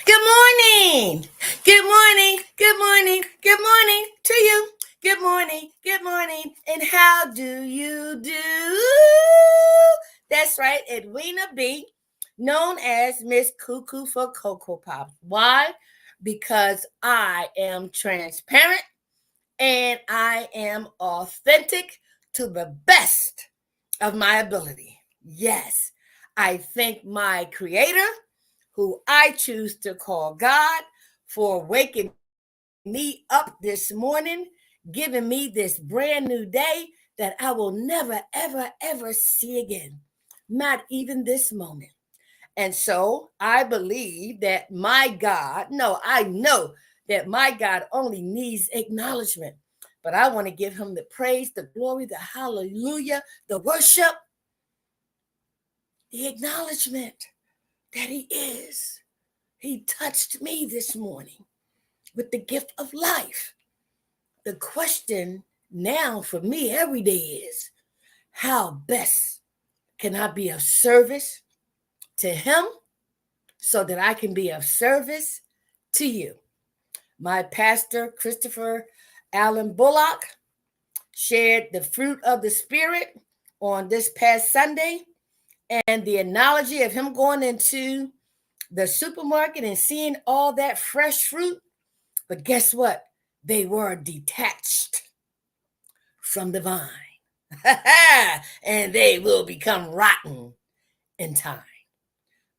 Good morning. Good morning. Good morning. Good morning to you. Good morning. Good morning. And how do you do? That's right, Edwina B, known as Miss Cuckoo for Cocoa Pop. Why? Because I am transparent and I am authentic to the best of my ability. Yes, I thank my creator, who I choose to call God, for waking me up this morning, giving me this brand new day that I will never, ever, ever see again. Not even this moment. And so I believe that my God, no, I know that my God only needs acknowledgement. But I want to give him the praise, the glory, the hallelujah, the worship, the acknowledgement that he is. He touched me this morning with the gift of life. The question now for me every day is, how best can I be of service to him so that I can be of service to you? My pastor, Christopher Allen Bullock, shared the fruit of the Spirit on this past Sunday, and the analogy of him going into the supermarket and seeing all that fresh fruit. But guess what? They were detached from the vine. And they will become rotten in time.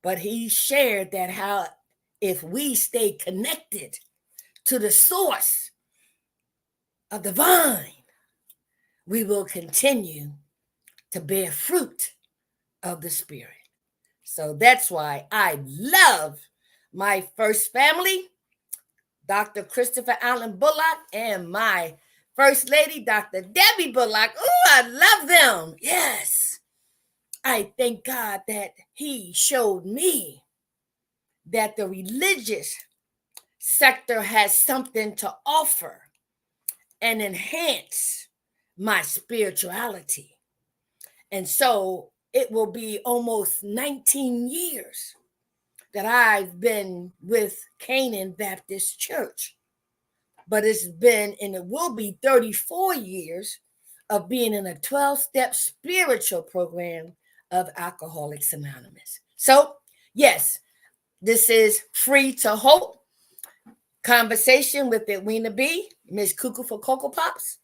But he shared that how if we stay connected to the source of the vine, we will continue to bear fruit of the Spirit. So that's why I love my first family, Dr. Christopher Allen Bullock, and my First Lady, Dr. Debbie Bullock. Oh, I love them. Yes. I thank God that he showed me that the religious sector has something to offer and enhance my spirituality. And so it will be almost 19 years that I've been with Canaan Baptist Church. But it's been, and it will be 34 years of being in a 12-step spiritual program of Alcoholics Anonymous. So, yes, this is Free to Hope conversation with Edwina B, Miss Cuckoo for Cocoa Pops,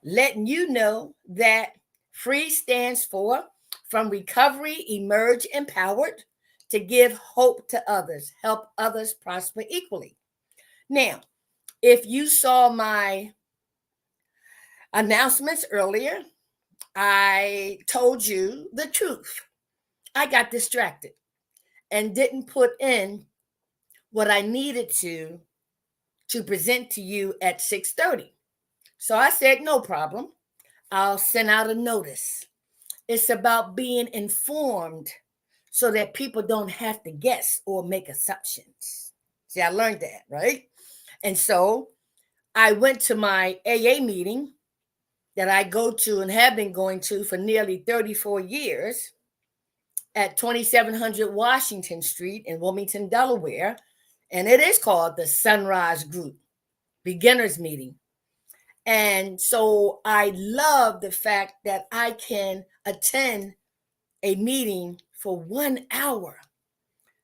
letting you know that FREE stands for From Recovery, Emerge Empowered, to give hope to others, help others prosper equally. Now, if you saw my announcements earlier, I told you the truth. I got distracted and didn't put in what I needed to present to you at 6:30. So I said, no problem. I'll send out a notice. It's about being informed so that people don't have to guess or make assumptions. See, I learned that, right? And so I went to my AA meeting that I go to and have been going to for nearly 34 years at 2700 Washington Street in Wilmington, Delaware. And it is called the Sunrise Group Beginners Meeting. And so I love the fact that I can attend a meeting for 1 hour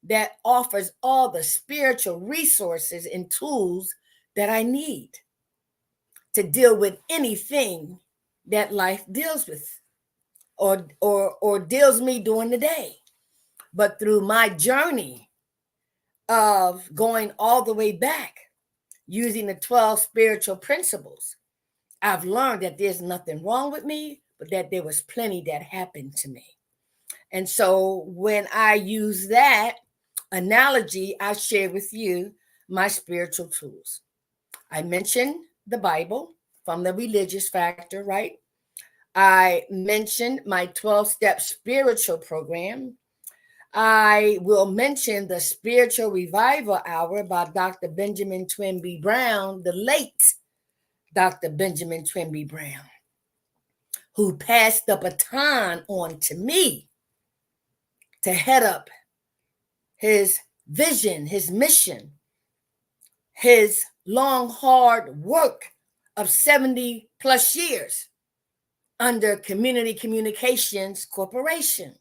that offers all the spiritual resources and tools that I need to deal with anything that life deals with or deals me during the day. But through my journey of going all the way back using the 12 spiritual principles, I've learned that there's nothing wrong with me, but that there was plenty that happened to me. And so when I use that analogy, I share with you my spiritual tools. I mentioned the Bible from the religious factor, right? I mentioned my 12-step spiritual program. I will mention the Spiritual Revival Hour by Dr. Benjamin Twinby Brown, the late Dr. Benjamin Twinby Brown, who passed the baton on to me to head up his vision, his mission, his long, hard work of 70 plus years under Community Communications Corporation.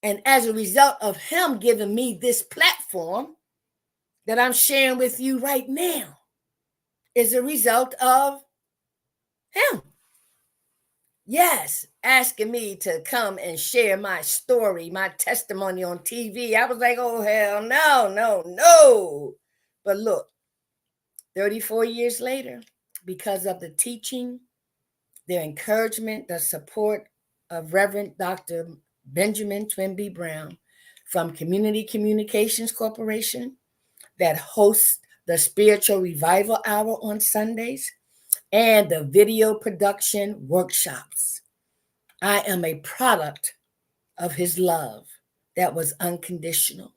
And as a result of him giving me this platform that I'm sharing with you right now, is a result of him. Yes, asking me to come and share my story, my testimony on TV. I was like, oh, hell no, no, no. But look, 34 years later, because of the teaching, their encouragement, the support of Reverend Dr. Benjamin Twinby Brown from Community Communications Corporation that hosts the Spiritual Revival Hour on Sundays and the video production workshops. I am a product of his love that was unconditional.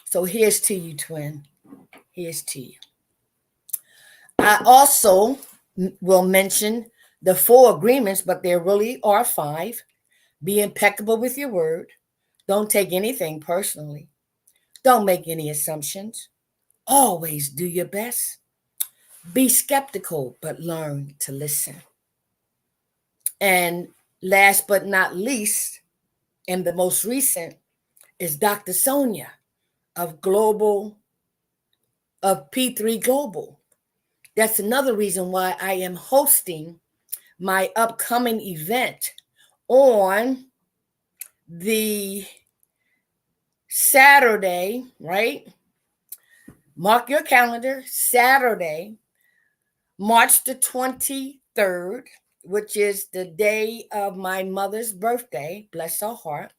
So here's to you, twin. Here's to you. I also will mention the 4 agreements, but there really are 5. Be impeccable with your word. Don't take anything personally. Don't make any assumptions. Always do your best. Be skeptical, but learn to listen. And last but not least, and the most recent, is Dr. Sonia of P3 Global. That's another reason why I am hosting my upcoming event on the Saturday, right? Mark your calendar, Saturday, March the 23rd, which is the day of my mother's birthday, bless her heart.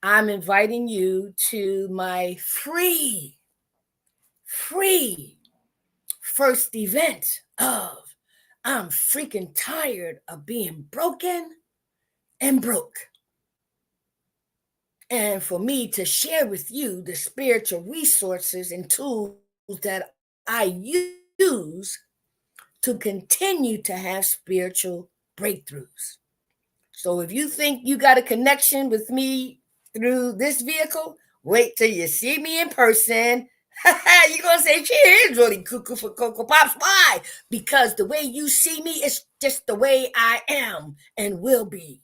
I'm inviting you to my free first event of I'm freaking tired of being broken and broke. And for me to share with you the spiritual resources and tools that I use to continue to have spiritual breakthroughs. So if you think you got a connection with me through this vehicle, wait till you see me in person. You're going to say, she is really cuckoo for Cocoa Pops. Why? Because the way you see me is just the way I am and will be.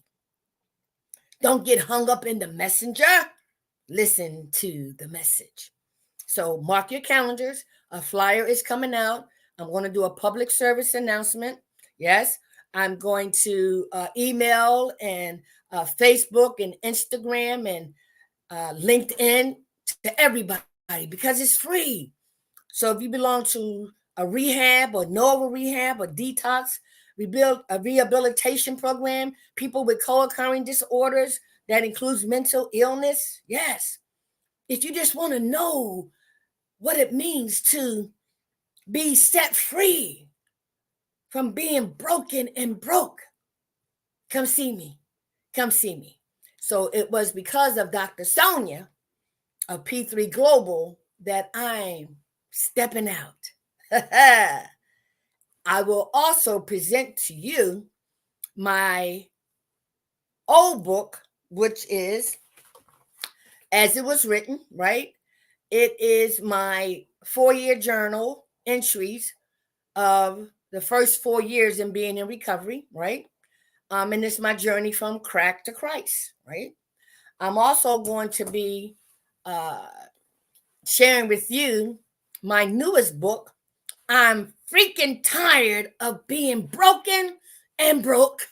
Don't get hung up in the messenger. Listen to the message. So mark your calendars. A flyer is coming out. I'm going to do a public service announcement. Yes, I'm going to email and Facebook and Instagram and LinkedIn to everybody because it's free. So if you belong to a rehab or know of a rehab or detox, a rehabilitation program, people with co-occurring disorders that includes mental illness, yes. If you just want to know what it means to be set free from being broken and broke, come see me. Come see me. So it was because of Dr. Sonia of P3 Global that I'm stepping out. I will also present to you my old book, which is As It Was Written, right? It is my 4-year journal entries of the first 4 years in being in recovery, right? And it's my journey from crack to Christ, right? I'm also going to be sharing with you my newest book, I'm Freaking Tired of Being Broken and Broke,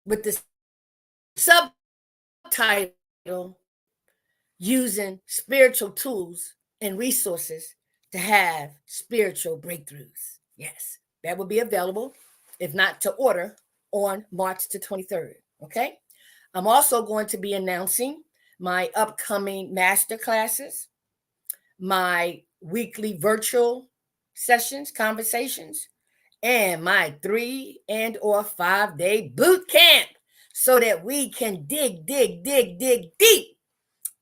with the subtitle, Using Spiritual Tools and Resources to Have Spiritual Breakthroughs. Yes, that will be available, if not to order, on March the 23rd. Okay. I'm also going to be announcing my upcoming master classes, my weekly virtual sessions, conversations, and my 3 and or 5 day boot camp so that we can dig deep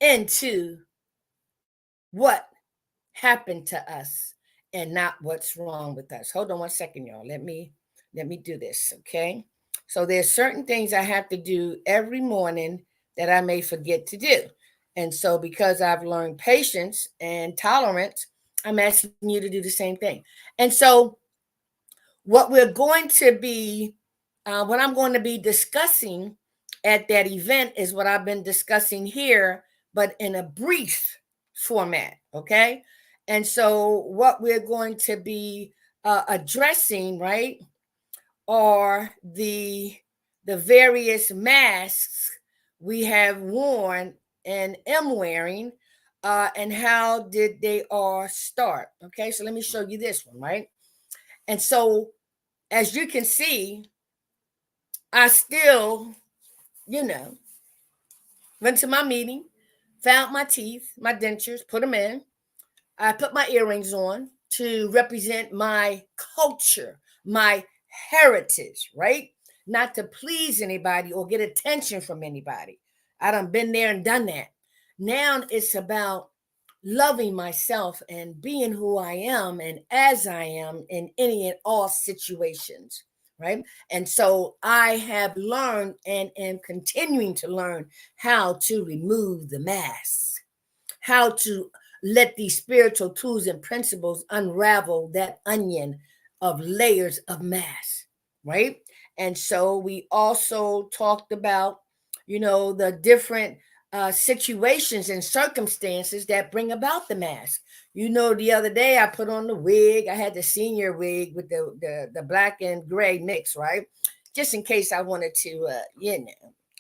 into what happened to us and not what's wrong with us. Hold on one second, y'all. Let me do this, okay? So there's certain things I have to do every morning that I may forget to do. And so, because I've learned patience and tolerance, I'm asking you to do the same thing. And so, what we're going to be, what I'm going to be discussing at that event is what I've been discussing here, but in a brief format. Okay. And so, what we're going to be addressing, right, are the various masks we have worn and am wearing, and how did they all start. Okay, so let me show you this one, right? And so, as you can see, I still, you know, went to my meeting, found my teeth, my dentures, put them in. I put my earrings on to represent my culture, my heritage, right? Not to please anybody or get attention from anybody. I done been there and done that. Now it's about loving myself and being who I am and as I am in any and all situations, right? And so I have learned and am continuing to learn how to remove the mask, how to let these spiritual tools and principles unravel that onion of layers of mass, right? And so we also talked about, the different situations and circumstances that bring about the mask. The other day I put on the wig. I had the senior wig with the black and gray mix, right? Just in case I wanted to,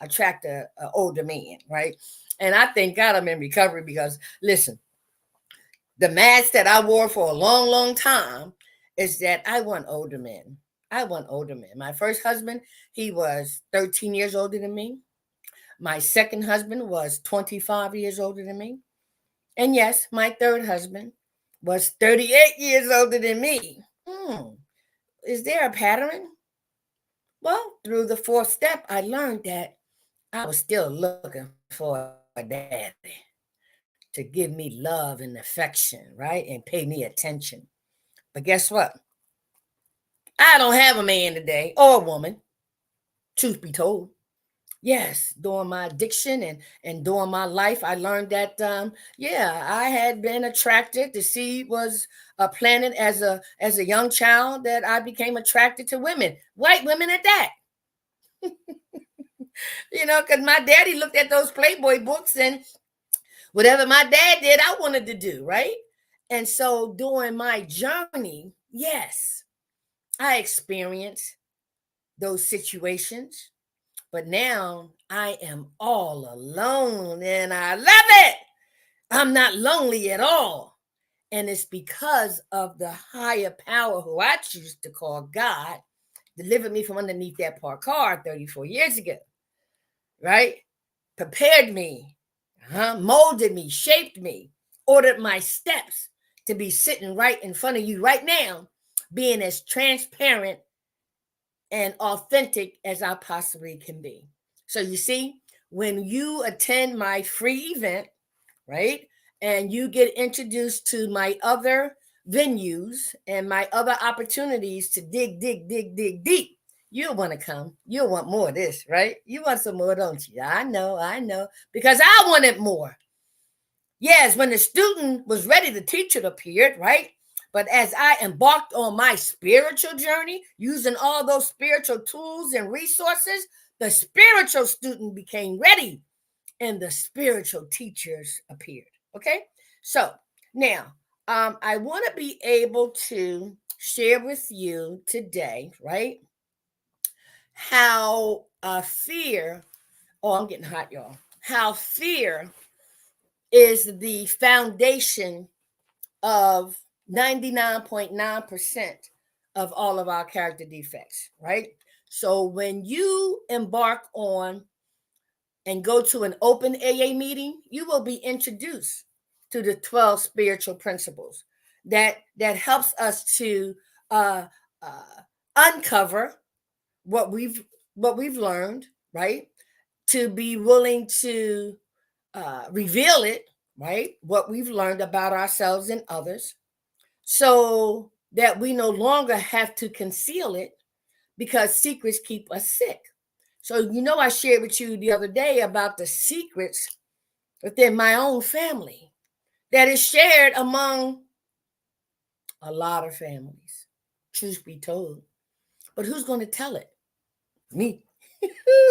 attract a older man, right? And I thank God I'm in recovery because, listen, the mask that I wore for a long, long time is that I want older men. I want older men. My first husband, he was 13 years older than me. My second husband was 25 years older than me. And yes, my third husband was 38 years older than me. Is there a pattern? Well, through the fourth step, I learned that I was still looking for a daddy to give me love and affection, right? And pay me attention. But guess what? I don't have a man today or a woman, truth be told. Yes, during my addiction and during my life, I learned that I had been attracted. The seed was planted as a young child that I became attracted to women, white women at that. Because my daddy looked at those Playboy books, and whatever my dad did, I wanted to do, right? And so during my journey, yes, I experienced those situations, but now I am all alone and I love it. I'm not lonely at all. And it's because of the higher power, who I choose to call God, delivered me from underneath that parked car 34 years ago, right? Prepared me, molded me, shaped me, ordered my steps to be sitting right in front of you right now, being as transparent and authentic as I possibly can be. So you see, when you attend my free event, right, and you get introduced to my other venues and my other opportunities to dig deep, you'll want to come. You'll want more of this, right? You want some more, don't you? I know, because I wanted more. Yes, when the student was ready, the teacher appeared, right? But as I embarked on my spiritual journey, using all those spiritual tools and resources, the spiritual student became ready and the spiritual teachers appeared. Okay, so now I want to be able to share with you today, right, how fear, oh, I'm getting hot, y'all, how fear is the foundation of 99.9% of all of our character defects, right? So when you embark on and go to an open AA meeting, you will be introduced to the 12 spiritual principles that helps us to uh, uh, uncover what we've learned, right? To be willing to reveal it, right? What we've learned about ourselves and others, so that we no longer have to conceal it, because secrets keep us sick. So, I shared with you the other day about the secrets, within my own family that is shared among a lot of families, truth be told. But who's going to tell it? Me.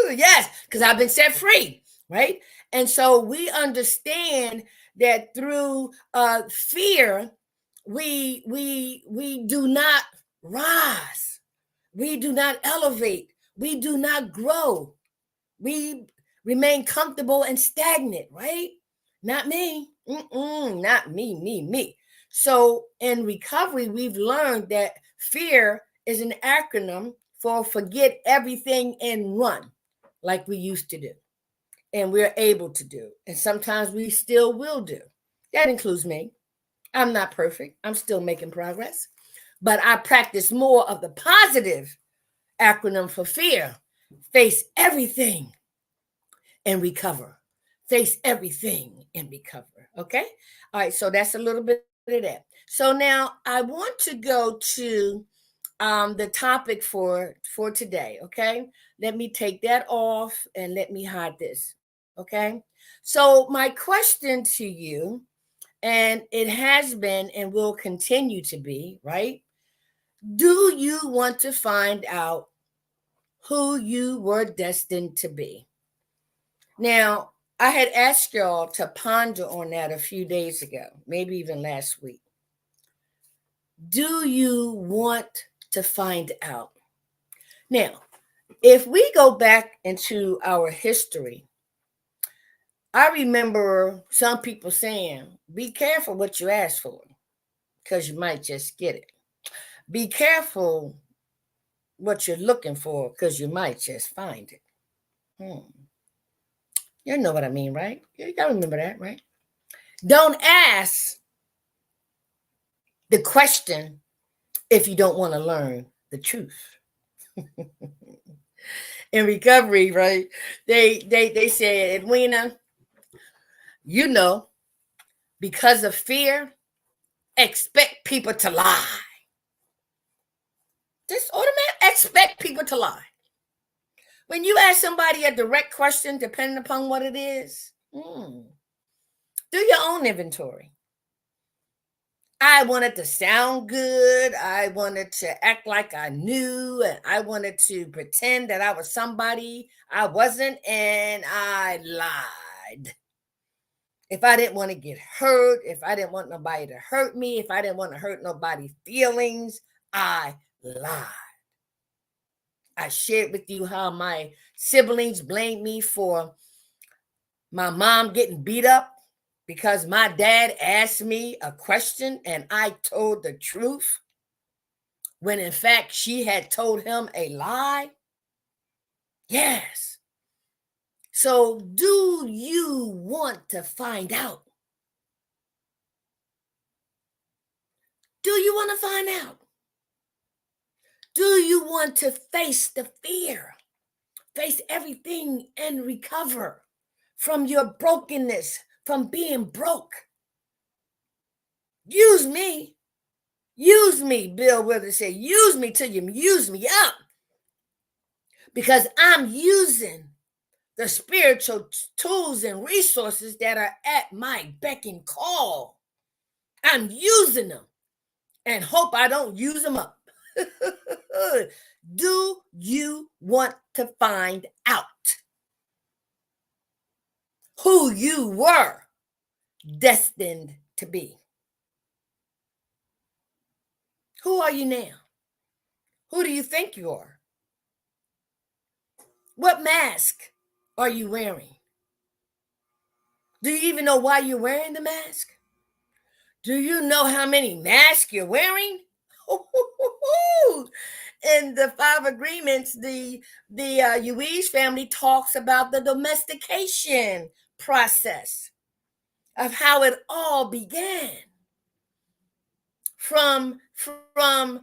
Yes, because I've been set free, right? And so we understand that through fear, we do not rise, we do not elevate, we do not grow, we remain comfortable and stagnant, right? Not me. Not me. So in recovery, we've learned that fear is an acronym for forget everything and run, like we used to do. And we're able to do. And sometimes we still will do. That includes me. I'm not perfect. I'm still making progress. But I practice more of the positive acronym for fear. Face everything and recover. Face everything and recover. Okay? All right. So that's a little bit of that. So now I want to go to the topic for today. Okay? Let me take that off and let me hide this. Okay? So my question to you, and it has been and will continue to be, right? Do you want to find out who you were destined to be? Now, I had asked y'all to ponder on that a few days ago, maybe even last week. Do you want to find out? Now, if we go back into our history, I remember some people saying, be careful what you ask for, because you might just get it. Be careful what you're looking for, because you might just find it. You know what I mean, right? Y'all remember that, right? Don't ask the question if you don't want to learn the truth. In recovery, right? They said, Edwina, you know, because of fear, expect people to lie. Just automatically expect people to lie. When you ask somebody a direct question, depending upon what it is, do your own inventory. I wanted to sound good. I wanted to act like I knew, and I wanted to pretend that I was somebody I wasn't, and I lied. If I didn't want to get hurt, if I didn't want nobody to hurt me, if I didn't want to hurt nobody's feelings, I lied. I shared with you how my siblings blamed me for my mom getting beat up because my dad asked me a question and I told the truth, when in fact she had told him a lie. Yes. So do you want to find out? Do you want to find out? Do you want to face the fear? Face everything and recover from your brokenness, from being broke. Use me. Use me, Bill Withers said. Use me till you use me up. Because I'm using the spiritual tools and resources that are at my beck and call. I'm using them and hope I don't use them up. Do you want to find out who you were destined to be? Who are you now? Who do you think you are? What mask are you wearing? Do you even know why you're wearing the mask? Do you know how many masks you're wearing? In the 5 agreements, the U.E.H family talks about the domestication process of how it all began from the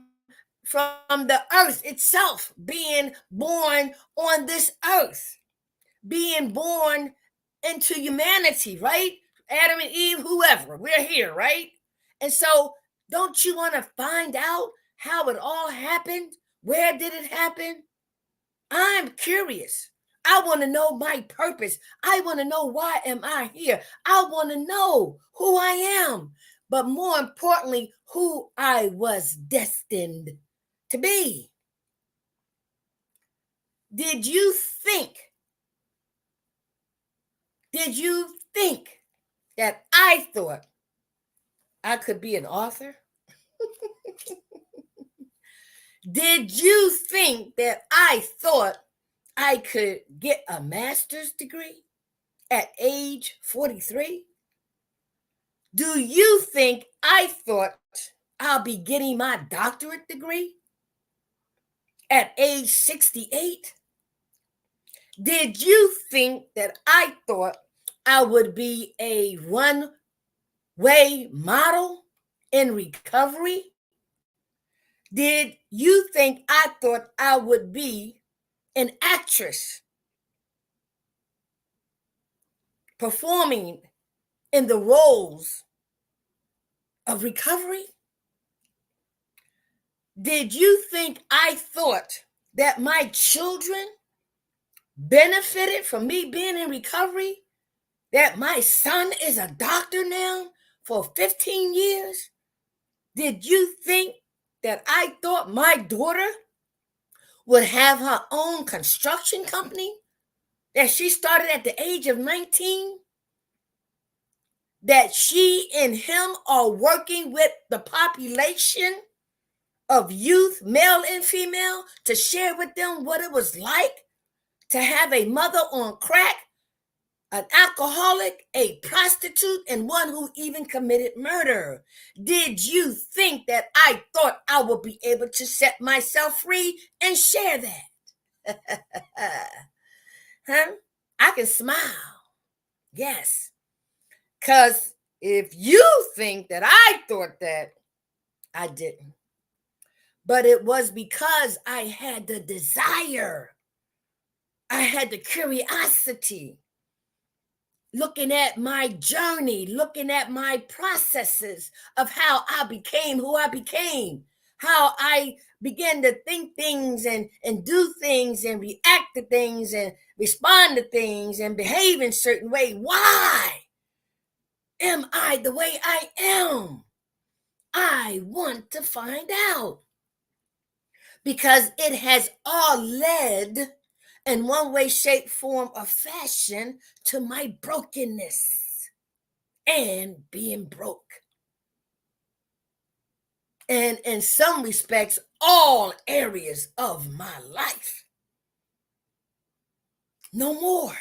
earth itself, being born on this earth, being born into humanity, right? Adam and Eve, whoever, we're here, right? And so don't you want to find out how it all happened? Where did it happen? I'm curious. I want to know my purpose. I want to know why am I here. I want to know who I am, but more importantly, who I was destined to be. Did you think that I thought I could be an author? Did you think that I thought I could get a master's degree at age 43? Do you think I thought I'll be getting my doctorate degree at age 68? Did you think that I thought I would be a runway model in recovery? Did you think I thought I would be an actress performing in the roles of recovery? Did you think I thought that my children benefited from me being in recovery? That my son is a doctor now for 15 years? Did you think that I thought my daughter would have her own construction company that she started at the age of 19? That she and him are working with the population of youth, male and female, to share with them what it was like to have a mother on crack, an alcoholic, a prostitute, and one who even committed murder? Did you think that I thought I would be able to set myself free and share that? Huh? I can smile. Yes. Because if you think that I thought that, I didn't. But it was because I had the desire. I had the curiosity. Looking at my journey, looking at my processes of how I became who I became, how I began to think things and do things and react to things and respond to things and behave in a certain way. Why am I the way I am? I want to find out. Because it has all led in one way, shape, form, or fashion to my brokenness and being broke. And in some respects, all areas of my life. No more.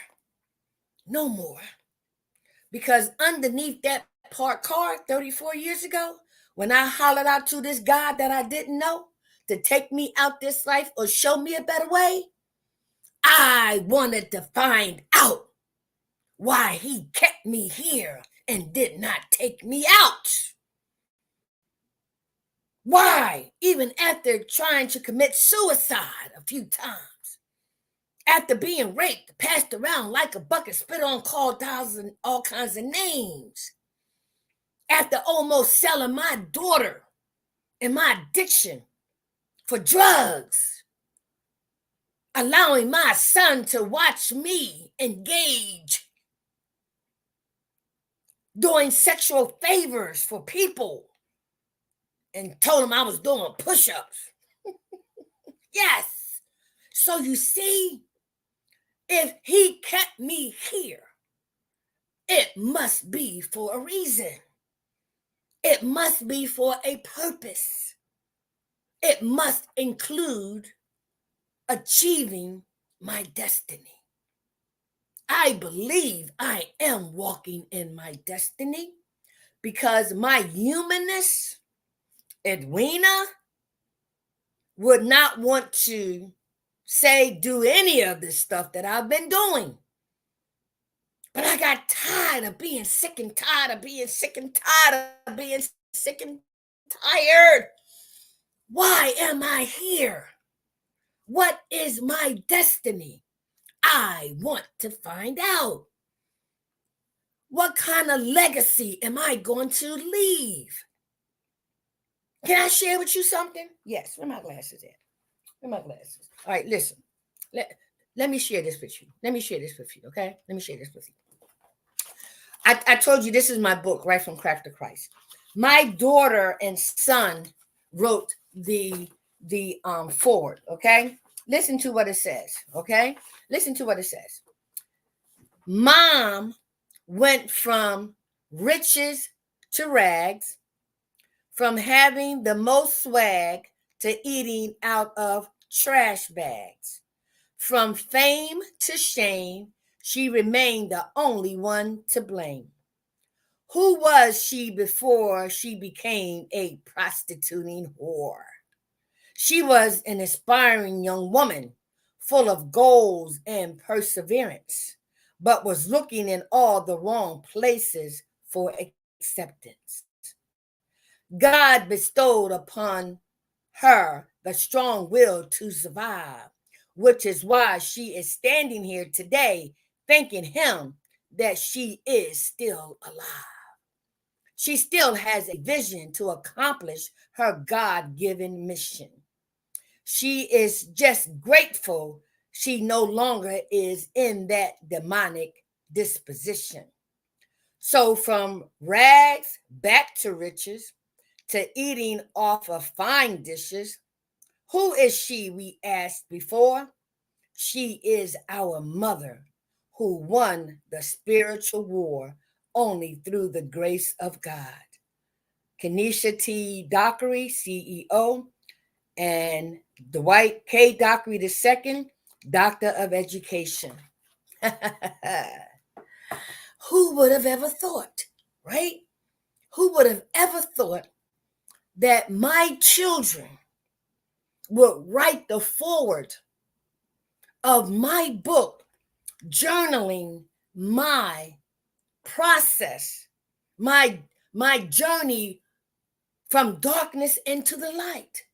No more. Because underneath that parked car 34 years ago, when I hollered out to this God that I didn't know to take me out this life or show me a better way, I wanted to find out why he kept me here and did not take me out. Why, even after trying to commit suicide a few times, after being raped, passed around like a bucket, spit on, called all kinds of names, after almost selling my daughter and my addiction for drugs, allowing my son to watch me engage, doing sexual favors for people, and told him I was doing push-ups. Yes. So you see, if he kept me here, it must be for a reason. It must be for a purpose. It must include achieving my destiny. I believe I am walking in my destiny because my humanness, Edwina, would not want to do any of this stuff that I've been doing. But I got tired of being sick and tired of being sick and tired of being sick and tired. Why am I here? What is my destiny? I want to find out. What kind of legacy am I going to leave? Can I share with you something? Yes, where my glasses at? Where my glasses? All right, listen. let me share this with you. Let me share this with you, okay? Let me share this with you. I told you this is my book, right from Crack to Christ. My daughter and son wrote the forward, okay? Listen to what it says, okay? Listen to what it says. Mom went from riches to rags, from having the most swag to eating out of trash bags. From fame to shame, she remained the only one to blame. Who was she before she became a prostituting whore? She was an aspiring young woman, full of goals and perseverance, but was looking in all the wrong places for acceptance. God bestowed upon her the strong will to survive, which is why she is standing here today, thanking him that she is still alive. She still has a vision to accomplish her God-given mission. She is just grateful she no longer is in that demonic disposition. So from rags back to riches, to eating off of fine dishes. Who is she, we asked before? She is our mother who won the spiritual war only through the grace of God. Kenesha T. Dockery, CEO, and Dwight K. Dockery II, Doctor of Education. Who would have ever thought, right? Who would have ever thought that my children would write the foreword of my book, journaling my process, my journey from darkness into the light.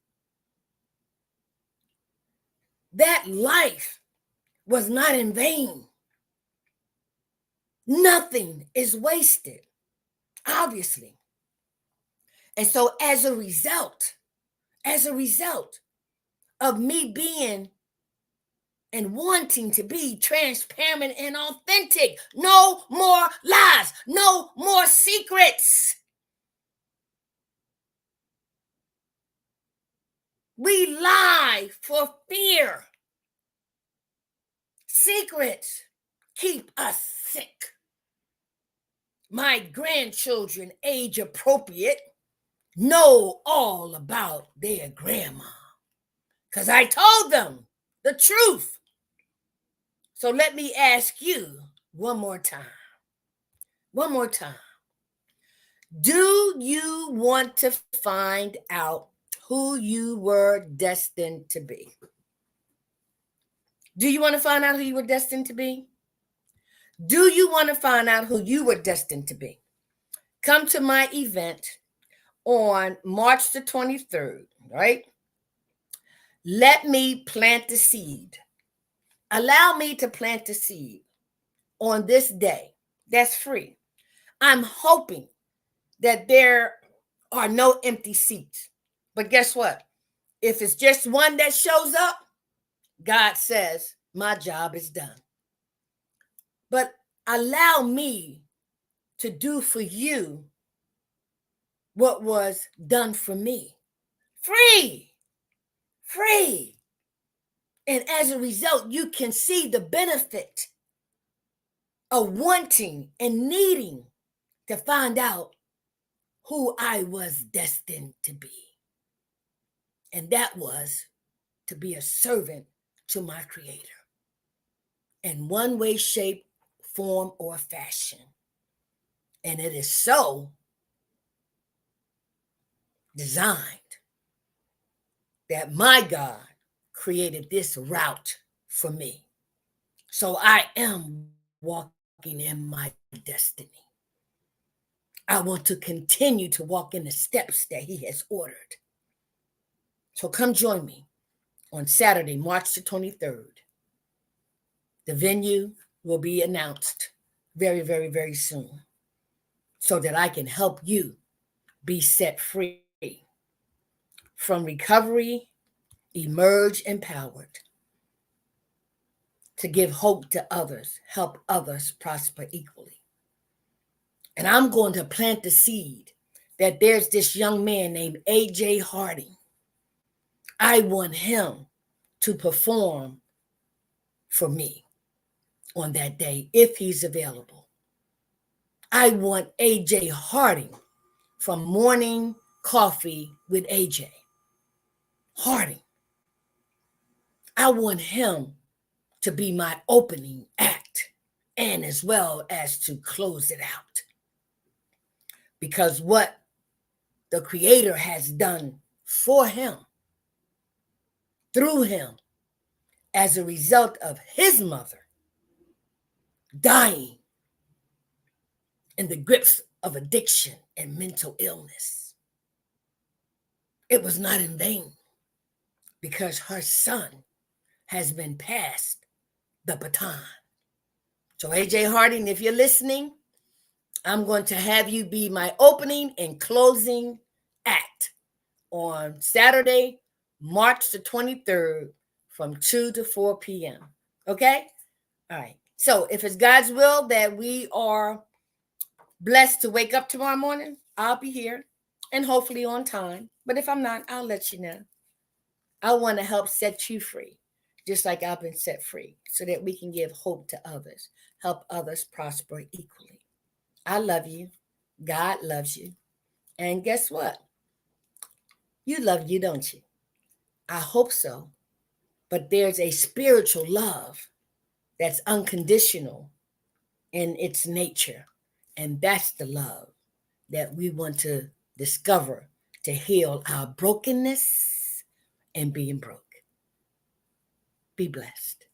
That life was not in vain. Nothing is wasted, obviously. And so as a result of me being and wanting to be transparent and authentic, no more lies, no more secrets. We lie for fear. Secrets keep us sick. My grandchildren, age appropriate, know all about their grandma because I told them the truth. So let me ask you one more time. One more time. Do you want to find out who you were destined to be? Do you want to find out who you were destined to be? Do you want to find out who you were destined to be? Come to my event on March the 23rd, right? Let me plant the seed. Allow me to plant the seed on this day. That's free. I'm hoping that there are no empty seats. But guess what? If it's just one that shows up, God says, my job is done. But allow me to do for you what was done for me. Free. Free. And as a result, you can see the benefit of wanting and needing to find out who I was destined to be. And that was to be a servant to my Creator in one way, shape, form, or fashion. And it is so designed that my God created this route for me. So I am walking in my destiny. I want to continue to walk in the steps that He has ordered. So come join me on Saturday, March the 23rd. The venue will be announced very, very, very soon so that I can help you be set free from recovery, emerge empowered. to give hope to others, help others prosper equally. And I'm going to plant the seed that there's this young man named A.J. Harding. I want him to perform for me on that day if he's available. I want A.J. Harding from Morning Coffee with A.J. Harding. I want him to be my opening act and as well as to close it out. Because what the Creator has done for him, through him, as a result of his mother dying in the grips of addiction and mental illness, it was not in vain, because her son has been passed the baton. So A.J. Harding, if you're listening, I'm going to have you be my opening and closing act on Saturday, March the 23rd from 2 to 4 p.m. Okay? All right. So if it's God's will that we are blessed to wake up tomorrow morning, I'll be here and hopefully on time. But if I'm not, I'll let you know. I want to help set you free, just like I've been set free, so that we can give hope to others, help others prosper equally. I love you. God loves you. And guess what? You love you, don't you? I hope so. But there's a spiritual love that's unconditional in its nature. And that's the love that we want to discover to heal our brokenness and being broke. Be blessed.